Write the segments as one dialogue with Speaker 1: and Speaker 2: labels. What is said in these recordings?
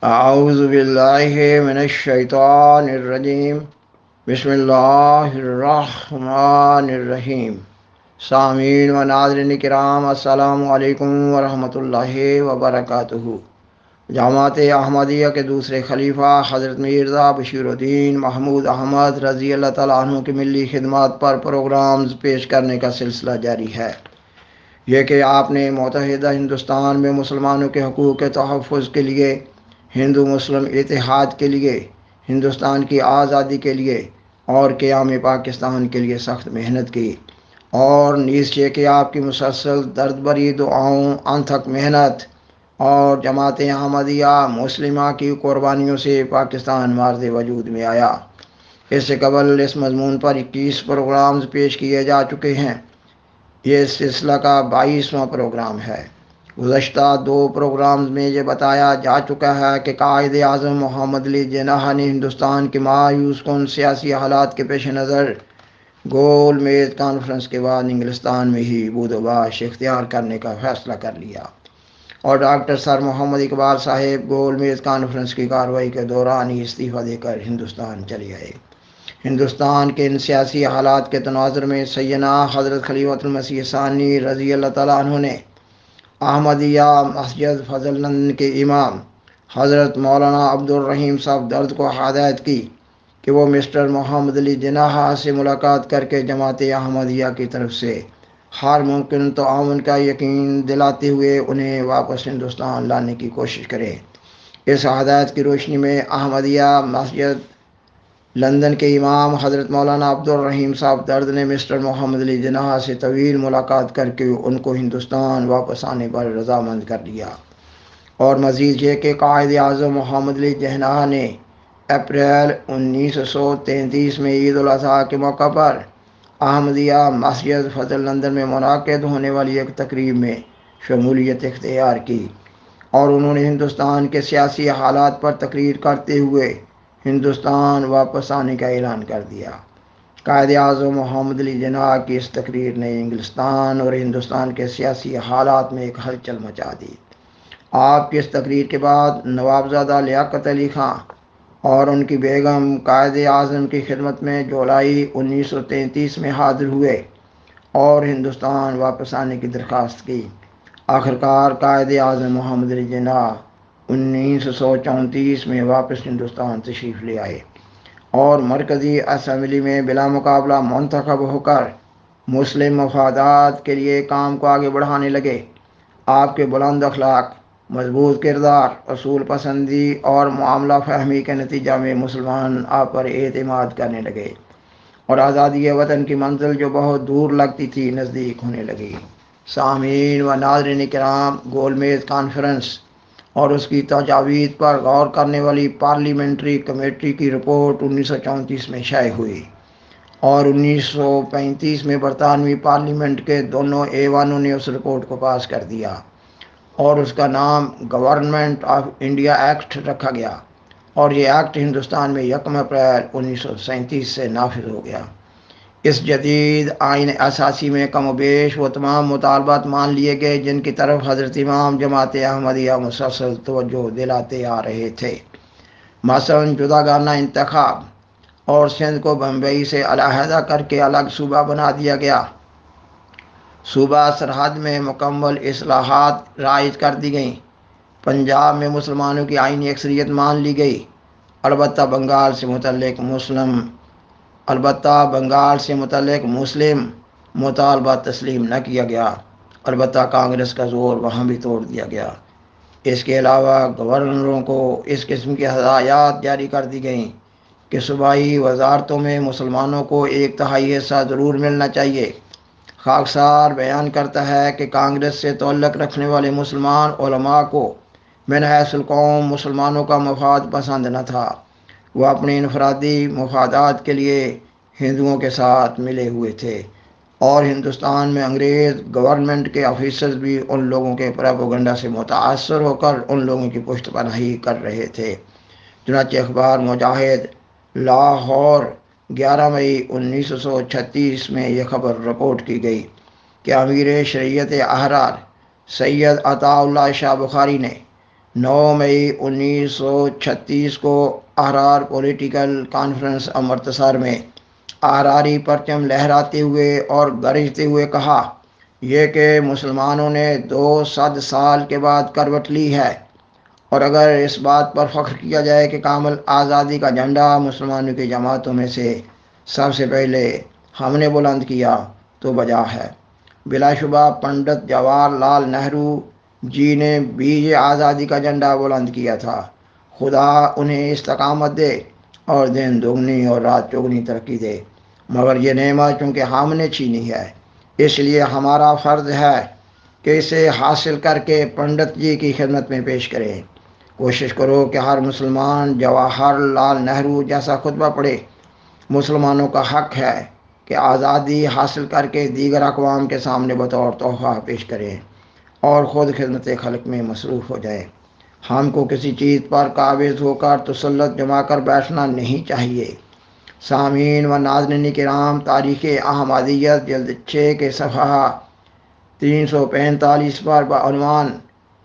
Speaker 1: اعوذ باللہ من الشیطان الرجیم بسم اللہ الرحمن الرحیم۔ سامعین و ناظرین کرام، السلام علیکم ورحمۃ اللہ وبرکاتہ۔ جماعت احمدیہ کے دوسرے خلیفہ حضرت مرزا بشیر الدین محمود احمد رضی اللہ تعالیٰ عنہ کی ملی خدمات پر پروگرامز پیش کرنے کا سلسلہ جاری ہے۔ یہ کہ آپ نے متحدہ ہندوستان میں مسلمانوں کے حقوق کے تحفظ کے لیے، ہندو مسلم اتحاد کے لیے، ہندوستان کی آزادی کے لیے اور قیام پاکستان کے لیے سخت محنت کی، اور نیز یہ کہ آپ کی مسلسل درد بری دعاؤں، انتھک محنت اور جماعت احمدیہ مسلمہ کی قربانیوں سے پاکستان مارد وجود میں آیا۔ اس سے قبل اس مضمون پر 21 پروگرامز پیش کیے جا چکے ہیں۔ یہ سلسلہ کا 22واں پروگرام ہے۔ گزشتہ 2 پروگرامز میں یہ بتایا جا چکا ہے کہ قائد اعظم محمد علی جناح نے ہندوستان کے مایوس کن سیاسی حالات کے پیش نظر گول میز کانفرنس کے بعد انگلستان میں ہی بود و باش اختیار کرنے کا فیصلہ کر لیا، اور ڈاکٹر سر محمد اقبال صاحب گول میز کانفرنس کی کارروائی کے دوران ہی استعفیٰ دے کر ہندوستان چلے گئے۔ ہندوستان کے ان سیاسی حالات کے تناظر میں سیدنا حضرت خلیفۃ المسیح ثانی رضی اللہ تعالیٰ عنہ نے احمدیہ مسجد فضل نند کے امام حضرت مولانا عبدالرحیم صاحب درد کو ہدایت کی کہ وہ مسٹر محمد علی جناح سے ملاقات کر کے جماعت احمدیہ کی طرف سے ہر ممکن تعاون کا یقین دلاتے ہوئے انہیں واپس ہندوستان لانے کی کوشش کرے۔ اس ہدایت کی روشنی میں احمدیہ مسجد لندن کے امام حضرت مولانا عبدالرحیم صاحب درد نے مسٹر محمد علی جناح سے طویل ملاقات کر کے ان کو ہندوستان واپس آنے پر رضامند کر دیا، اور مزید یہ کہ قائد اعظم محمد علی جناح نے اپریل 1933 میں عید الاضحیٰ کے موقع پر احمدیہ مسجد فضل لندن میں منعقد ہونے والی ایک تقریب میں شمولیت اختیار کی، اور انہوں نے ہندوستان کے سیاسی حالات پر تقریر کرتے ہوئے ہندوستان واپس آنے کا اعلان کر دیا۔ قائد اعظم محمد علی جناح کی اس تقریر نے انگلستان اور ہندوستان کے سیاسی حالات میں ایک ہلچل مچا دی۔ آپ کی اس تقریر کے بعد نوابزادہ لیاقت علی خان اور ان کی بیگم قائد اعظم کی خدمت میں جولائی 1933 میں حاضر ہوئے اور ہندوستان واپس آنے کی درخواست کی۔ آخرکار قائد اعظم محمد علی جناح 1934 میں واپس ہندوستان تشریف لے آئے اور مرکزی اسمبلی میں بلا مقابلہ منتخب ہو کر مسلم مفادات کے لیے کام کو آگے بڑھانے لگے۔ آپ کے بلند اخلاق، مضبوط کردار، اصول پسندی اور معاملہ فہمی کے نتیجہ میں مسلمان آپ پر اعتماد کرنے لگے، اور آزادی وطن کی منزل جو بہت دور لگتی تھی نزدیک ہونے لگی۔ سامعین و ناظرین کرام، گول میز کانفرنس اور اس کی تجاویز پر غور کرنے والی پارلیمنٹری کمیٹی کی رپورٹ 1934 میں شائع ہوئی، اور 1935 میں برطانوی پارلیمنٹ کے دونوں ایوانوں نے اس رپورٹ کو پاس کر دیا، اور اس کا نام گورنمنٹ آف انڈیا ایکٹ رکھا گیا، اور یہ ایکٹ ہندوستان میں 1 اپریل 1937 سے نافذ ہو گیا۔ اس جدید آئین اساسی میں کم و بیش وہ تمام مطالبات مان لیے گئے جن کی طرف حضرت امام جماعت احمدیہ مسلسل توجہ دلاتے آ رہے تھے۔ مثلاً جداگانہ انتخاب، اور سندھ کو بمبئی سے علیحدہ کر کے الگ صوبہ بنا دیا گیا۔ صوبہ سرحد میں مکمل اصلاحات رائج کر دی گئیں۔ پنجاب میں مسلمانوں کی آئینی اکثریت مان لی گئی، البتہ بنگال سے متعلق مسلم مطالبہ تسلیم نہ کیا گیا، البتہ کانگریس کا زور وہاں بھی توڑ دیا گیا۔ اس کے علاوہ گورنروں کو اس قسم کی ہدایات جاری کر دی گئیں کہ صوبائی وزارتوں میں مسلمانوں کو 1/3 حصہ ضرور ملنا چاہیے۔ خاکسار بیان کرتا ہے کہ کانگریس سے تعلق رکھنے والے مسلمان علماء کو من حیث القوم مسلمانوں کا مفاد پسند نہ تھا، وہ اپنے انفرادی مفادات کے لیے ہندوؤں کے ساتھ ملے ہوئے تھے، اور ہندوستان میں انگریز گورنمنٹ کے آفیسرز بھی ان لوگوں کے پروپیگنڈا سے متاثر ہو کر ان لوگوں کی پشت پناہی کر رہے تھے۔ چنانچہ اخبار مجاہد لاہور 11 مئی 1936 میں یہ خبر رپورٹ کی گئی کہ امیر شریعت احرار سید عطا اللہ شاہ بخاری نے 9 مئی 1936 کو احرار پولیٹیکل کانفرنس امرتسر میں احراری پرچم لہراتے ہوئے اور گرجتے ہوئے کہا یہ کہ مسلمانوں نے 200 سال کے بعد کروٹ لی ہے، اور اگر اس بات پر فخر کیا جائے کہ کامل آزادی کا جھنڈا مسلمانوں کی جماعتوں میں سے سب سے پہلے ہم نے بلند کیا تو بجا ہے۔ بلا شبہ پنڈت جواہر لال نہرو جی نے بیج آزادی کا جھنڈا بلند کیا تھا۔ خدا انہیں استقامت دے اور دن دگنی اور رات چوگنی ترقی دے، مگر یہ نعمت چونکہ ہم نے چھینی ہے، اس لیے ہمارا فرض ہے کہ اسے حاصل کر کے پنڈت جی کی خدمت میں پیش کریں۔ کوشش کرو کہ ہر مسلمان جواہر لال نہرو جیسا خطبہ پڑھے۔ مسلمانوں کا حق ہے کہ آزادی حاصل کر کے دیگر اقوام کے سامنے بطور تحفہ پیش کریں اور خود خدمت خلق میں مصروف ہو جائیں۔ ہم کو کسی چیز پر قابض ہو کر تسلط جما کر بیٹھنا نہیں چاہیے۔ سامعین و ناظرین کرام، تاریخ احمدیت جلد 6 کے صفحہ 345 پر بعنوان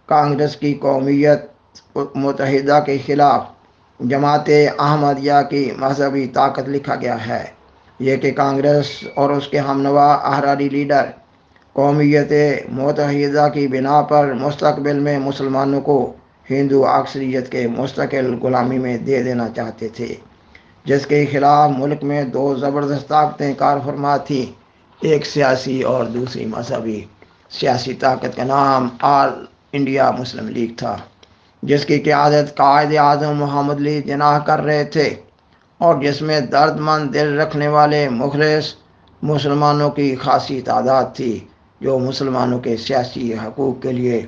Speaker 1: کانگریس کی قومیت متحدہ کے خلاف جماعت احمدیہ کی مذہبی طاقت لکھا گیا ہے۔ یہ کہ کانگریس اور اس کے ہمنوا احراری لیڈر قومیت متحدہ کی بنا پر مستقبل میں مسلمانوں کو ہندو اکثریت کے مستقل غلامی میں دے دینا چاہتے تھے، جس کے خلاف ملک میں 2 زبردست طاقتیں کار فرما تھیں، ایک سیاسی اور دوسری مذہبی۔ سیاسی طاقت کا نام آل انڈیا مسلم لیگ تھا، جس کی قیادت قائد اعظم محمد علی جناح کر رہے تھے، اور جس میں درد مند دل رکھنے والے مخلص مسلمانوں کی خاصی تعداد تھی، جو مسلمانوں کے سیاسی حقوق کے لیے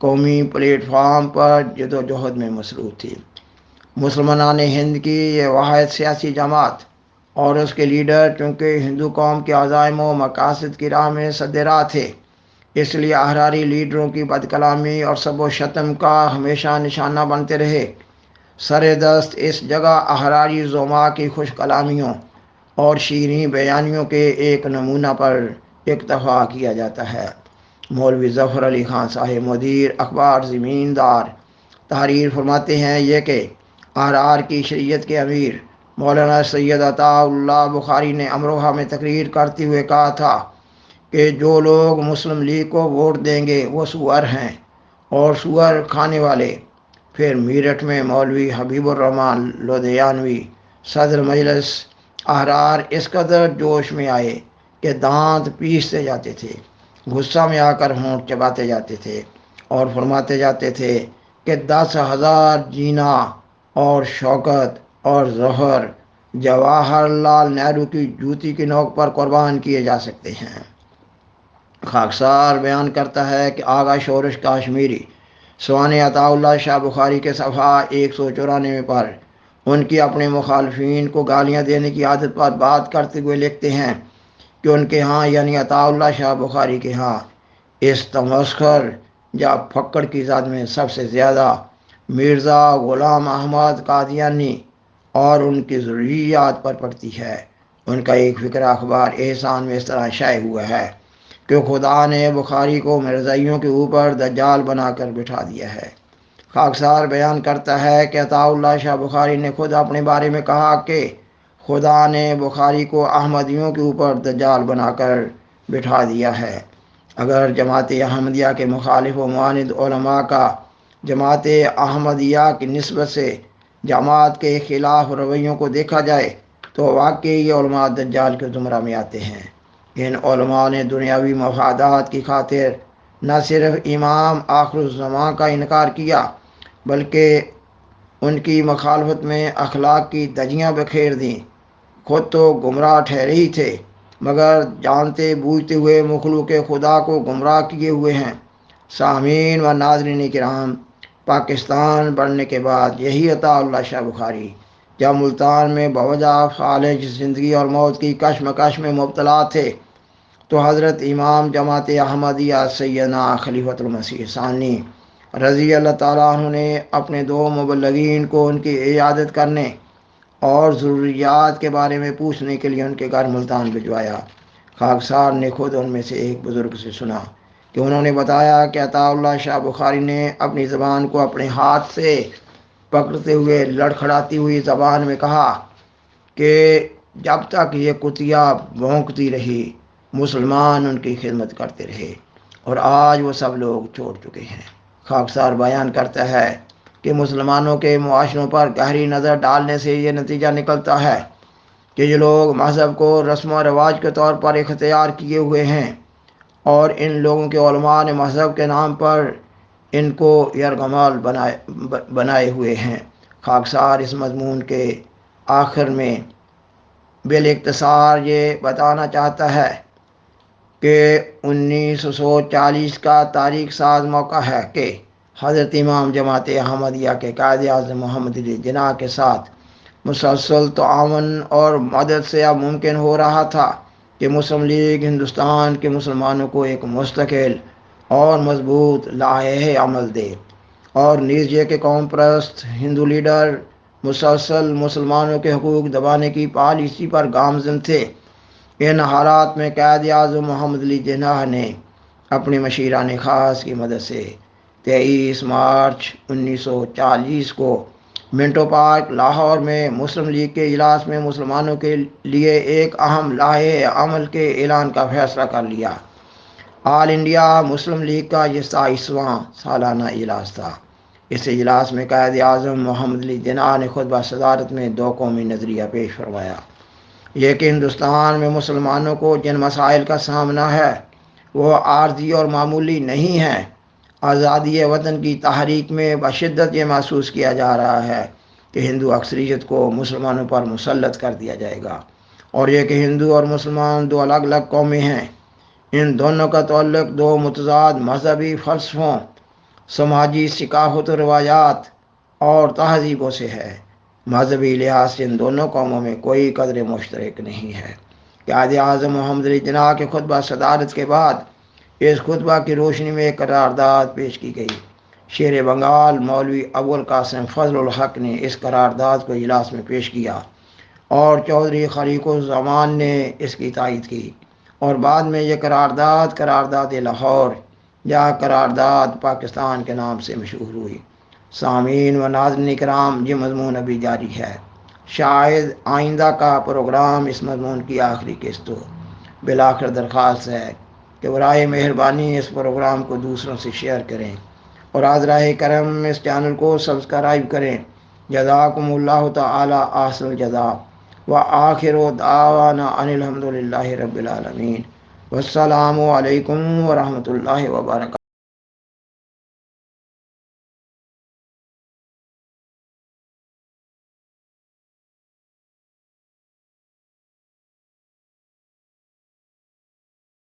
Speaker 1: قومی پلیٹ فارم پر جدوجہد میں مصروف تھی۔ مسلمانان ہند کی یہ واحد سیاسی جماعت اور اس کے لیڈر چونکہ ہندو قوم کے عزائم و مقاصد کی راہ میں سد راہ تھے، اس لیے احراری لیڈروں کی بد کلامی اور سب و شتم کا ہمیشہ نشانہ بنتے رہے۔ سر دست اس جگہ احراری زعما کی خوش کلامیوں اور شیریں بیانیوں کے ایک نمونہ پر اکتفا کیا جاتا ہے۔ مولوی ظفر علی خان صاحب مدیر اخبار زمیندار تحریر فرماتے ہیں یہ کہ احرار کی شریعت کے امیر مولانا سید عطا اللہ بخاری نے امروہہ میں تقریر کرتے ہوئے کہا تھا کہ جو لوگ مسلم لیگ کو ووٹ دیں گے وہ سور ہیں اور سور کھانے والے۔ پھر میرٹھ میں مولوی حبیب الرحمن لدھیانوی صدر مجلس احرار اس قدر جوش میں آئے کہ دانت پیستے جاتے تھے، غصہ میں آ کر ہونٹ چباتے جاتے تھے اور فرماتے جاتے تھے کہ 10,000 جینا اور شوکت اور ظفر جواہر لال نہرو کی جوتی کی نوک پر قربان کیے جا سکتے ہیں۔ خاکسار بیان کرتا ہے کہ آغا شورش کاشمیری سوانح عطا اللہ شاہ بخاری کے صفحہ 194 پر ان کی اپنے مخالفین کو گالیاں دینے کی عادت پر بات کرتے ہوئے لکھتے ہیں کہ ان کے ہاں یعنی عطا اللہ شاہ بخاری کے ہاں اس تمسخر یا پھکڑ کی ذات میں سب سے زیادہ مرزا غلام احمد قادیانی اور ان کی ضروریات پر پڑتی ہے۔ ان کا ایک فقرہ اخبار احسان میں اس طرح شائع ہوا ہے کہ خدا نے بخاری کو مرزائیوں کے اوپر دجال بنا کر بٹھا دیا ہے۔ خاکسار بیان کرتا ہے کہ عطا اللہ شاہ بخاری نے خود اپنے بارے میں کہا کہ خدا نے بخاری کو احمدیوں کے اوپر دجال بنا کر بٹھا دیا ہے۔ اگر جماعت احمدیہ کے مخالف و معاند علماء کا جماعت احمدیہ کی نسبت سے جماعت کے خلاف رویوں کو دیکھا جائے تو واقعی یہ علماء دجال کے زمرہ میں آتے ہیں۔ ان علماء نے دنیاوی مفادات کی خاطر نہ صرف امام آخر الزماں کا انکار کیا بلکہ ان کی مخالفت میں اخلاق کی دجیاں بکھیر دیں۔ خود تو گمراہ ٹھہرے ہی تھے مگر جانتے بوجھتے ہوئے مخلوق خدا کو گمراہ کیے ہوئے ہیں۔ سامعین و ناظرین کرام، پاکستان بڑھنے کے بعد یہی عطا اللہ شاہ بخاری جب ملتان میں بوجہ فالج زندگی اور موت کی کشمکش میں مبتلا تھے تو حضرت امام جماعت احمدیہ سیدنا خلیفۃ المسیح ثانی رضی اللہ تعالیٰ عنہ نے اپنے 2 مبلغین کو ان کی عیادت کرنے اور ضروریات کے بارے میں پوچھنے کے لیے ان کے گھر ملتان بھجوایا۔ خاکسار نے خود ان میں سے ایک بزرگ سے سنا کہ انہوں نے بتایا کہ عطا اللہ شاہ بخاری نے اپنی زبان کو اپنے ہاتھ سے پکڑتے ہوئے لڑکھڑاتی ہوئی زبان میں کہا کہ جب تک یہ کتیا بھونکتی رہی مسلمان ان کی خدمت کرتے رہے، اور آج وہ سب لوگ چھوڑ چکے ہیں۔ خاکسار بیان کرتا ہے کہ مسلمانوں کے معاشروں پر گہری نظر ڈالنے سے یہ نتیجہ نکلتا ہے کہ یہ لوگ مذہب کو رسم و رواج کے طور پر اختیار کیے ہوئے ہیں، اور ان لوگوں کے علماء نے مذہب کے نام پر ان کو یرغمال بنائے ہوئے ہیں۔ خاکسار اس مضمون کے آخر میں بالاختصار یہ بتانا چاہتا ہے کہ 1940 کا تاریخ ساز موقع ہے کہ حضرت امام جماعت احمدیہ کے قائد اعظم محمد علی جناح کے ساتھ مسلسل تعاون اور مدد سے اب ممکن ہو رہا تھا کہ مسلم لیگ ہندوستان کے مسلمانوں کو ایک مستقل اور مضبوط لائحہ عمل دے، اور نیز یہ کہ قوم پرست ہندو لیڈر مسلسل مسلمانوں کے حقوق دبانے کی پالیسی پر گامزن تھے۔ ان حالات میں قائد اعظم محمد علی جناح نے اپنی مشیران خاص کی مدد سے 23 مارچ 1940 کو منٹو پارک لاہور میں مسلم لیگ کے اجلاس میں مسلمانوں کے لیے ایک اہم لائحہ عمل کے اعلان کا فیصلہ کر لیا۔ آل انڈیا مسلم لیگ کا یہ 27واں سالانہ اجلاس تھا۔ اس اجلاس میں قائد اعظم محمد علی جناح نے خطبہ صدارت میں 2 قومی نظریہ پیش فرمایا۔ یہ کہ ہندوستان میں مسلمانوں کو جن مسائل کا سامنا ہے وہ عارضی اور معمولی نہیں ہیں۔ آزادی وطن کی تحریک میں بشدت یہ محسوس کیا جا رہا ہے کہ ہندو اکثریت کو مسلمانوں پر مسلط کر دیا جائے گا، اور یہ کہ ہندو اور مسلمان 2 الگ الگ قومیں ہیں۔ ان دونوں کا تعلق 2 متضاد مذہبی فلسفوں، سماجی ثقافت و روایات اور تہذیبوں سے ہے۔ مذہبی لحاظ سے ان دونوں قوموں میں کوئی قدر مشترک نہیں ہے۔ قائد اعظم محمد علی جناح کے خطبہ صدارت کے بعد اس خطبہ کی روشنی میں ایک قرارداد پیش کی گئی۔ شیر بنگال مولوی ابوالقاسم فضل الحق نے اس قرارداد کو اجلاس میں پیش کیا، اور چودھری خلیق الزمان نے اس کی تائید کی، اور بعد میں یہ قرارداد لاہور یا قرارداد پاکستان کے نام سے مشہور ہوئی۔ سامعین و ناظرین کرام، یہ مضمون ابھی جاری ہے، شاید آئندہ کا پروگرام اس مضمون کی آخری قسط ہو۔ بالآخر درخواست ہے کہ برائے مہربانی اس پروگرام کو دوسروں سے شیئر کریں، اور حضرہ کرم اس چینل کو سبسکرائب کریں۔ جزاکم اللہ تعالی احسن الجزا، وآخر دعوانا ان الحمد للہ رب العالمین، والسلام علیکم ورحمۃ اللہ وبرکاتہ۔